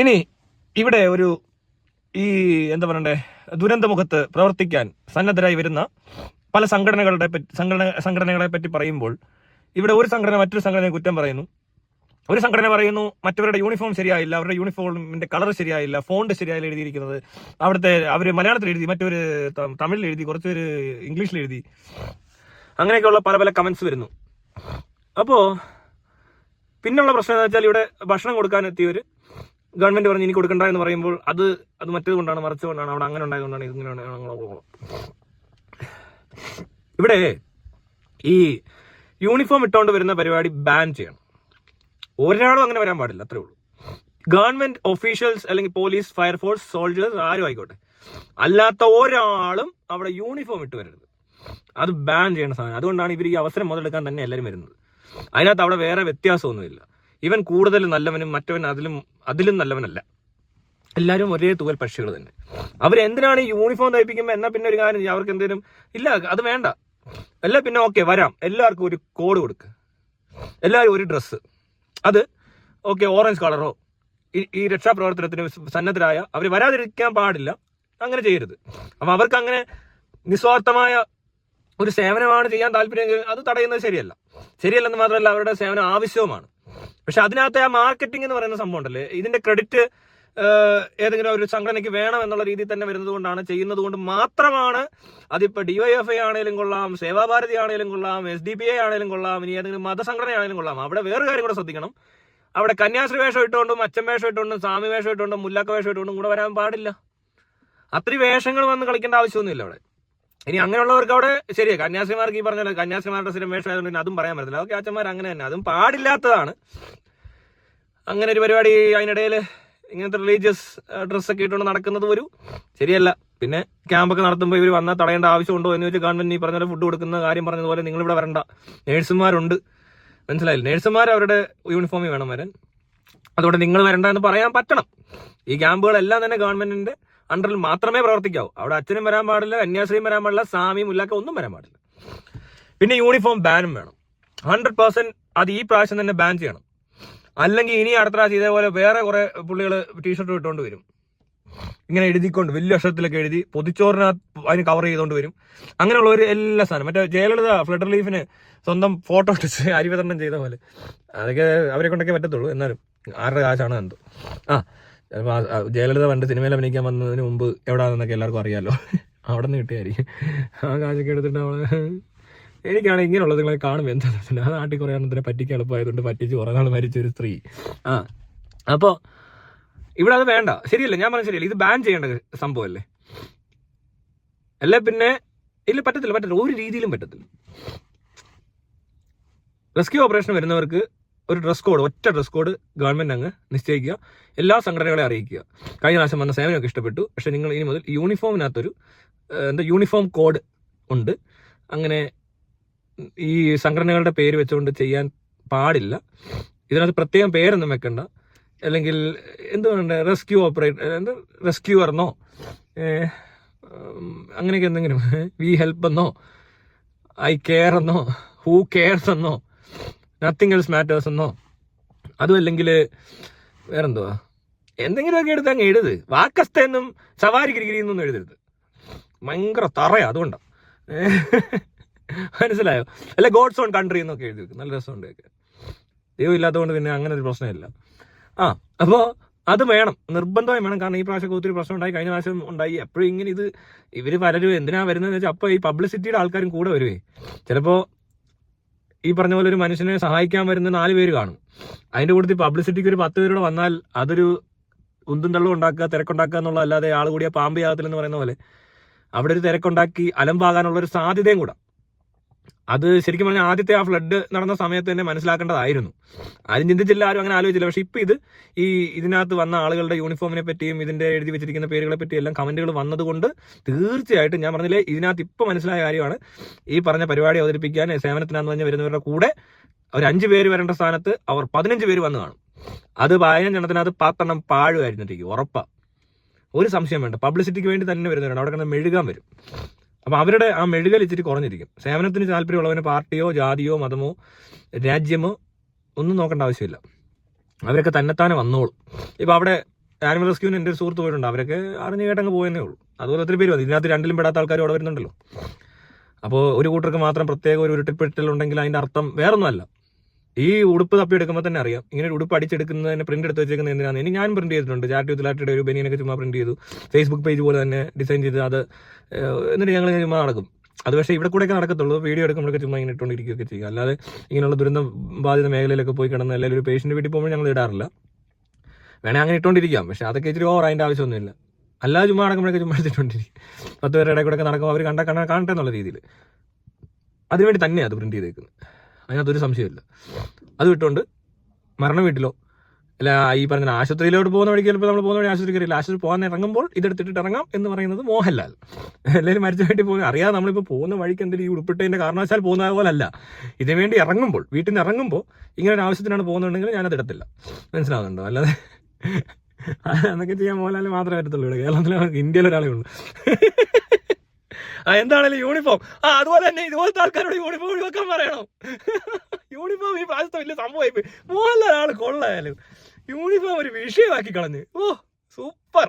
ഇനി ഇവിടെ ഒരു ഈ എന്താ പറയണ്ടേ ദുരന്തമുഖത്ത് പ്രവർത്തിക്കാൻ സന്നദ്ധരായി വരുന്ന പല സംഘടനകളെ പറ്റി പറയുമ്പോൾ ഇവിടെ ഒരു സംഘടന മറ്റൊരു സംഘടനയെ കുറ്റം പറയുന്നു. ഒരു സംഘടന പറയുന്നു മറ്റവരുടെ യൂണിഫോം ശരിയായില്ല, അവരുടെ യൂണിഫോമിന്റെ കളർ ശരിയായില്ല, ഫോണ്ട് ശരിയായില്ല എഴുതിയിരിക്കുന്നത്. അവിടുത്തെ അവർ മലയാളത്തിൽ എഴുതി, മറ്റൊരു തമിഴിൽ എഴുതി, കുറച്ചൊരു ഇംഗ്ലീഷിൽ എഴുതി. അങ്ങനെയൊക്കെയുള്ള പല പല കമന്റ്സ് വരുന്നു. അപ്പോൾ പിന്നുള്ള പ്രശ്നം എന്ന് വെച്ചാൽ ഇവിടെ ഭക്ഷണം കൊടുക്കാൻ എത്തിയവർ ഗവൺമെന്റ് പറഞ്ഞ് ഇനി കൊടുക്കണ്ട എന്ന് പറയുമ്പോൾ അത് മറ്റേത് കൊണ്ടാണ്, മറിച്ച് കൊണ്ടാണ്, അവിടെ അങ്ങനെ ഉണ്ടായതുകൊണ്ടാണ്, ഇതിങ്ങനെ ഉണ്ടായത്. ഇവിടെ ഈ യൂണിഫോം ഇട്ടുകൊണ്ട് വരുന്ന പരിപാടി ബാൻ ചെയ്യണം. ഒരാളും അങ്ങനെ വരാൻ പാടില്ല, അത്രേ ഉള്ളൂ. ഗവൺമെന്റ് ഒഫീഷ്യൽസ് അല്ലെങ്കിൽ പോലീസ്, ഫയർഫോഴ്സ്, സോൾജേഴ്സ് ആരും ആയിക്കോട്ടെ, അല്ലാത്ത ഒരാളും അവിടെ യൂണിഫോം ഇട്ട് വരരുത്. അത് ബാൻ ചെയ്യേണ്ട സാധനം. അതുകൊണ്ടാണ് ഇവർ ഈ അവസരം മുതലെടുക്കാൻ തന്നെ എല്ലാവരും വരുന്നത്. അതിനകത്ത് അവിടെ വേറെ വ്യത്യാസമൊന്നുമില്ല. ഇവൻ കൂടുതൽ നല്ലവനും മറ്റവൻ അതിലും നല്ലവനല്ല. എല്ലാവരും ഒരേ തൂവൽ പക്ഷികൾ തന്നെ. അവരെന്തിനാണ് ഈ യൂണിഫോം തയ്പ്പിക്കുമ്പോൾ? എന്നാൽ പിന്നെ ഒരു കാര്യം, അവർക്ക് എന്തെങ്കിലും ഇല്ല, അത് വേണ്ട, അല്ല പിന്നെ ഓക്കെ വരാം, എല്ലാവർക്കും ഒരു കോഡ് കൊടുക്കുക, എല്ലാവരും ഒരു ഡ്രസ്സ്, അത് ഓക്കെ ഓറഞ്ച് കളറോ, ഈ രക്ഷാപ്രവർത്തനത്തിന് സന്നദ്ധരായ അവർ വരാതിരിക്കാൻ പാടില്ല, അങ്ങനെ ചെയ്യരുത്. അപ്പം അവർക്ക് അങ്ങനെ നിസ്വാർത്ഥമായ ഒരു സേവനമാണ് ചെയ്യാൻ താല്പര്യമെങ്കിൽ അത് തടയുന്നത് ശരിയല്ലെന്ന് മാത്രമല്ല, അവരുടെ സേവനം ആവശ്യവുമാണ്. പക്ഷെ അതിനകത്ത് ആ മാർക്കറ്റിംഗ് എന്ന് പറയുന്ന സംഭവം ഉണ്ടല്ലേ, ഇതിന്റെ ക്രെഡിറ്റ് ഏതെങ്കിലും ഒരു സംഘടനയ്ക്ക് വേണം എന്നുള്ള രീതിയിൽ തന്നെ വരുന്നത് കൊണ്ടാണ്, ചെയ്യുന്നത് കൊണ്ട് മാത്രമാണ്. അതിപ്പോൾ DYFI ആണെങ്കിലും കൊള്ളാം, സേവാഭാരതി ആണെങ്കിലും കൊള്ളാം, SDPI ആണെങ്കിലും കൊള്ളാം, ഇനി ഏതെങ്കിലും മതസംഘടന ആണെങ്കിലും കൊള്ളാം. അവിടെ വേറെ കാര്യം കൂടെ ശ്രദ്ധിക്കണം. അവിടെ കന്യാസ്ത്രീ വേഷം ഇട്ടുകൊണ്ടും അച്ഛൻ വേഷം ഇട്ടുകൊണ്ടും സ്വാമി വേഷം ഇട്ടുകൊണ്ടും മുല്ലാക്ക വേഷം ഇട്ടുകൊണ്ടും കൂടെ വരാൻ പാടില്ല. അത്രയും വേഷങ്ങൾ വന്ന് കളിക്കേണ്ട ആവശ്യമൊന്നുമില്ല അവിടെ. ഇനി അങ്ങനെയുള്ളവർക്ക് അവിടെ ശരിയാ, കന്യാസ്ത്രീമാർക്ക് ഈ പറഞ്ഞ കന്യാസ്ത്രീമാരുടെ സ്ഥിരം വേഷം ആയതുകൊണ്ട് അതും പറയാൻ പറ്റില്ല. ഓക്കെ, അച്ഛന്മാർ അങ്ങനെ തന്നെ, അതും പാടില്ലാത്തതാണ്. അങ്ങനെ ഒരു പരിപാടി അതിനിടയിൽ ഇങ്ങനത്തെ റിലീജിയസ് ഡ്രസ്സൊക്കെ ഇട്ടുകൊണ്ട് നടക്കുന്നത് ശരിയല്ല. പിന്നെ ക്യാമ്പൊക്കെ നടത്തുമ്പോൾ ഇവർ വന്നാൽ തടയേണ്ട ആവശ്യമുണ്ടോ എന്ന് വെച്ചാൽ ഗവൺമെന്റ് ഈ പറഞ്ഞ പോലെ ഫുഡ് കൊടുക്കുന്ന കാര്യം പറഞ്ഞതുപോലെ നിങ്ങളിവിടെ വരണ്ട. നേഴ്സുമാരുണ്ട്, മനസ്സിലായില്ല, നേഴ്സുമാർ അവരുടെ യൂണിഫോമിൽ വേണം വരാൻ. അതുകൊണ്ട് നിങ്ങൾ വരണ്ട എന്ന് പറയാൻ പറ്റണം. ഈ ക്യാമ്പുകളെല്ലാം തന്നെ ഗവൺമെന്റിന്റെ അണ്ടറിൽ മാത്രമേ പ്രവർത്തിക്കാവൂ. അവിടെ അച്ഛനും വരാൻ പാടില്ല, കന്യാസ്ത്രീയും വരാൻ പാടില്ല, സ്വാമി മുല്ലാക്ക ഒന്നും വരാൻ പാടില്ല. പിന്നെ യൂണിഫോം ബാനും വേണം 100%. അത് ഈ പ്രാവശ്യം തന്നെ ബാൻ ചെയ്യണം. അല്ലെങ്കിൽ ഇനി അടുത്ത പ്രാവശ്യം ഇതേപോലെ വേറെ കുറെ പുള്ളികൾ ടീഷർട്ട് ഇട്ടുകൊണ്ട് വരും, ഇങ്ങനെ എഴുതിക്കൊണ്ട് വലിയ അക്ഷരത്തിലൊക്കെ എഴുതി പൊതിച്ചോറിനകത്ത് അതിന് കവർ ചെയ്തുകൊണ്ട് വരും. അങ്ങനെയുള്ളവർ എല്ലാ സാധനം, മറ്റേ ജയലളിത ഫ്ലഡ് റിലീഫിന് സ്വന്തം ഫോട്ടോ ഇട്ടിച്ച് അരി വിതരണം ചെയ്ത പോലെ, അതൊക്കെ അവരെ കൊണ്ടൊക്കെ പറ്റത്തുള്ളൂ. എന്നാലും ആരുടെ കാശാണ് എന്തോ. ജയലളിത പണ്ട് സിനിമയിൽ അഭിനയിക്കാൻ വന്നതിന് മുമ്പ് എവിടെയാണെന്നൊക്കെ എല്ലാവർക്കും അറിയാമല്ലോ. അവിടെ നിന്ന് കിട്ടിയായിരിക്കും ആ കാശൊക്കെ എടുത്തിട്ട് അവള്. എനിക്കാണ് ഇങ്ങനെയുള്ളത് നിങ്ങളെ കാണുമ്പോൾ എന്താ ആ നാട്ടിൽ കുറേ എണ്ണത്തിനെ പറ്റിക്കാൻ എളുപ്പമായതുകൊണ്ട് പറ്റിച്ച് കുറേ നാൾ മരിച്ചൊരു സ്ത്രീ. അപ്പോൾ ഇവിടെ അത് വേണ്ട, ശരിയല്ല, ഞാൻ പറഞ്ഞ ശരിയല്ല, ഇത് ബാൻ ചെയ്യേണ്ട സംഭവമല്ലേ. അല്ലേ പിന്നെ പറ്റത്തില്ല, ഒരു രീതിയിലും പറ്റത്തില്ല. റെസ്ക്യൂ ഓപ്പറേഷൻ വരുന്നവർക്ക് ഒരു ഡ്രസ് കോഡ്, ഒറ്റ ഡ്രസ് കോഡ് ഗവൺമെന്റ് അങ്ങ് നിശ്ചയിക്കുക, എല്ലാ സംഘടനകളെ അറിയിക്കുക. കഴിഞ്ഞ പ്രാവശ്യം വന്ന സേവനമൊക്കെ ഇഷ്ടപ്പെട്ടു, പക്ഷെ നിങ്ങൾ ഇനി മുതൽ യൂണിഫോമിനകത്തൊരു യൂണിഫോം കോഡ് ഉണ്ട്. അങ്ങനെ ഈ സംഘടനകളുടെ പേര് വെച്ചുകൊണ്ട് ചെയ്യാൻ പാടില്ല. ഇതിനകത്ത് പ്രത്യേകം പേരൊന്നും വെക്കണ്ട. അല്ലെങ്കിൽ എന്തുകൊണ്ട് റെസ്ക്യൂ റെസ്ക്യൂവർ അങ്ങനെയൊക്കെ എന്തെങ്കിലും, വി ഹെൽപ്പ് എന്നോ, ഐ കെയർ എന്നോ, ഹൂ കെയർസ് എന്നോ, നത്തിങ് എൽസ് മാറ്റേഴ്സ് എന്നോ, അതും അല്ലെങ്കിൽ വേറെന്തുവാ എന്തെങ്കിലുമൊക്കെ എടുത്ത് അങ്ങ് എഴുത്. വാക്കസ്തെന്നും സവാരി ഗിരിഗിരിന്നൊന്നും എഴുതരുത്, ഭയങ്കര തറയാ, അതുകൊണ്ടാണ്. മനസ്സിലായോ? അല്ല ഗോഡ്സ് ഓൺ കൺട്രി എന്നൊക്കെ എഴുതി വെക്കും, നല്ല രസമുണ്ട്. ദൈവം ഇല്ലാത്തതുകൊണ്ട് പിന്നെ അങ്ങനെ ഒരു പ്രശ്നമില്ല. അപ്പോൾ അത് വേണം, നിർബന്ധമായും വേണം. കാരണം ഈ പ്രാവശ്യമൊക്കെ ഒത്തിരി പ്രശ്നം ഉണ്ടായി, കഴിഞ്ഞ പ്രാവശ്യം ഉണ്ടായി. എപ്പോഴും ഇങ്ങനെ ഇവർ പലരും എന്തിനാ വരുന്നതെന്ന് വെച്ചാൽ അപ്പോൾ ഈ പബ്ലിസിറ്റിയുടെ ആൾക്കാരും കൂടെ വരുവേ. ചിലപ്പോൾ ഈ പറഞ്ഞ പോലെ ഒരു മനുഷ്യനെ സഹായിക്കാൻ വരുന്ന 4 പേര് കാണും, അതിൻ്റെ കൂട്ടത്തിൽ പബ്ലിസിറ്റിക്ക് ഒരു 10 പേരോടെ വന്നാൽ അതൊരു ഉന്തും തള്ളും ഉണ്ടാക്കുക, തിരക്കുണ്ടാക്കുക എന്നുള്ളതല്ലാതെ ആൾ കൂടിയ പാമ്പ് യാഗത്തിലെന്ന് പറയുന്ന പോലെ അവിടെ ഒരു തിരക്കുണ്ടാക്കി അലമ്പാകാനുള്ളൊരു സാധ്യതയും കൂടെ. അത് ശരിക്കും പറഞ്ഞാൽ ആദ്യത്തെ ആ ഫ്ലഡ് നടന്ന സമയത്ത് തന്നെ മനസ്സിലാക്കേണ്ടതായിരുന്നു. ആരും ചിന്തിച്ചില്ല, ആരും അങ്ങനെ ആലോചിച്ചില്ല. പക്ഷെ ഇപ്പം ഇതിനകത്ത് വന്ന ആളുകളുടെ യൂണിഫോമിനെ പറ്റിയും ഇതിന്റെ എഴുതി വെച്ചിരിക്കുന്ന പേരുകളെ പറ്റിയും എല്ലാം കമന്റുകൾ വന്നതുകൊണ്ട് തീർച്ചയായിട്ടും ഞാൻ പറഞ്ഞില്ലേ, ഇതിനകത്ത് ഇപ്പം മനസ്സിലായ കാര്യമാണ്, ഈ പറഞ്ഞ പരിപാടി അവതരിപ്പിക്കാൻ സേവനത്തിനാന്ന് പറഞ്ഞ് വരുന്നവരുടെ കൂടെ ഒരു 5 പേര് വരേണ്ട സ്ഥാനത്ത് അവർ 15 പേര് വന്ന് കാണും. അത് 15 എണ്ണത്തിനകത്ത് 10 എണ്ണം പാഴുമായിരുന്നിട്ടേക്ക് ഉറപ്പാ, ഒരു സംശയം വേണ്ട. പബ്ലിസിറ്റിക്ക് വേണ്ടി തന്നെ വരുന്നവരാണ്, അവിടെ കിടന്ന് മെഴുകാൻ വരും. അപ്പം അവരുടെ ആ മെഴുകൽ ഇച്ചിരി കുറഞ്ഞിരിക്കും. സേവനത്തിന് താല്പര്യമുള്ളവന് പാർട്ടിയോ ജാതിയോ മതമോ രാജ്യമോ ഒന്നും നോക്കേണ്ട ആവശ്യമില്ല, അവരൊക്കെ തന്നെത്താനെ വന്നോളും. ഇപ്പം അവിടെ ആനിമൽ റെസ്ക്യൂവിന് എൻ്റെ ഒരു സുഹൃത്ത് പോയിട്ടുണ്ട്. അവരൊക്കെ അറിഞ്ഞു കേട്ടങ്ങ് പോയെന്നേ ഉള്ളൂ. അതുപോലെ ഒത്തിരി പേര് മതി. ഇതിനകത്ത് രണ്ടിലും പെടാത്ത ആൾക്കാർ അവിടെ വരുന്നുണ്ടല്ലോ. അപ്പോൾ ഒരു കൂട്ടർക്ക് മാത്രം പ്രത്യേക ഒരു ഉരുട്ടിപ്പെടലുണ്ടെങ്കിൽ അതിൻ്റെ അർത്ഥം വേറൊന്നുമല്ല. ഈ ഉടുപ്പ് തപ്പിയെടുക്കുമ്പോൾ തന്നെ അറിയാം, ഇങ്ങനെ ഒരു ഉടുപ്പ് അടിച്ചെടുക്കുന്നതിന് പ്രിന്റ് എടുത്ത് വെച്ചേക്കുന്നത് എന്തിനാണ്. ഇനി ഞാൻ പ്രിന്റ് ചെയ്തിട്ടുണ്ട്. ചാറ്റ് ഒരു ബനിയനൊക്കെ ചുമ്മാ പ്രിന്റ് ചെയ്തു, ഫേസ്ബുക്ക് പേജ് പോലെ തന്നെ ഡിസൈൻ ചെയ്ത് അത് എന്നിട്ട് ഞങ്ങൾ ചുമ്മാ നടക്കും. അത് പക്ഷേ ഇവിടെ കൂടെയൊക്കെ നടക്കത്തുള്ളൂ. വീഡിയോ എടുക്കുമ്പോഴൊക്കെ ചുമ്മാ ഇങ്ങനെ ഇട്ടുകൊണ്ടിരിക്കുകയൊക്കെ ചെയ്യുക. അല്ലാതെ ഇങ്ങനെയുള്ള ദുരന്ത ബാധിത മേഖലയിലൊക്കെ പോയി കിടന്ന് അല്ലെങ്കിൽ ഒരു പേഷ്യൻ്റ് വീട്ടിൽ പോകുമ്പോൾ ഞങ്ങൾ ഇടാറില്ല. വേണേൽ അങ്ങനെ ഇട്ടുകൊണ്ടിരിക്കാം, പക്ഷേ അതൊക്കെ ഇച്ചിരി ഓവർ, അതിൻ്റെ ആവശ്യമൊന്നുമില്ല. അല്ലാതെ ചുമ്മാ നടക്കുമ്പോഴൊക്കെ ചുമ്മാ എടുത്തിട്ടുണ്ടിരിക്കും. 10 പേരുടെ ഇടയിൽ കൂടെ നടക്കുമ്പോൾ അവർ കാണട്ടെ എന്നുള്ള രീതിയിൽ. അതിനുവേണ്ടി തന്നെയാണ് അത് പ്രിന്റ് ചെയ്തേക്കുന്നത്. അതിനകത്തൊരു സംശയമില്ല. അത് വിട്ടുകൊണ്ട് മരണ വീട്ടിലോ അല്ല ഈ പറഞ്ഞ ആശുപത്രിയിലോട്ട് പോകുന്ന വഴിക്ക് ചിലപ്പോൾ നമ്മൾ പോകുന്ന വഴി ആശുപത്രി കയറിയില്ല, ആശുപത്രി പോകാൻ ഇറങ്ങുമ്പോൾ ഇതെടുത്തിട്ട് ഇറങ്ങാം എന്ന് പറയുന്നത് മോഹൻലാൽ. എല്ലാവരും മരിച്ച വീട്ടിൽ പോയി അറിയാതെ നമ്മളിപ്പോൾ പോകുന്ന വഴിക്ക് എന്തെങ്കിലും ഈ ഉടുപ്പിട്ടതിൻ്റെ കാരണവശാൽ പോകുന്ന പോലല്ല. ഇതിനു വേണ്ടി ഇറങ്ങുമ്പോൾ, വീട്ടിൽ നിന്ന് ഇറങ്ങുമ്പോൾ ഇങ്ങനെ ഒരു ആവശ്യത്തിനാണ് പോകുന്നുണ്ടെങ്കിൽ ഞാനത് ഇടത്തില്ല. മനസ്സിലാവുന്നുണ്ടോ? അല്ലാതെ അതൊക്കെ ചെയ്യാൻ മോഹൻലാൽ മാത്രമേ പറ്റത്തുള്ളൂ. ഇവിടെ കേരളത്തിലെ ഇന്ത്യയിലൊരാളേ ഉള്ളൂ. എന്താണേലും യൂണിഫോം അതുപോലെ തന്നെ ഇതുപോലത്തെ ആൾക്കാരോട് യൂണിഫോം ഒഴിവാക്കാൻ പറയണം. യൂണിഫോം ഈ പ്രാവശ്യത്തെ വലിയ സംഭവമായി. മോഹൻലാൽ ആള് കൊള്ളായാലും യൂണിഫോം ഒരു വിഷയമാക്കി കളഞ്ഞ്. ഓ സൂപ്പർ.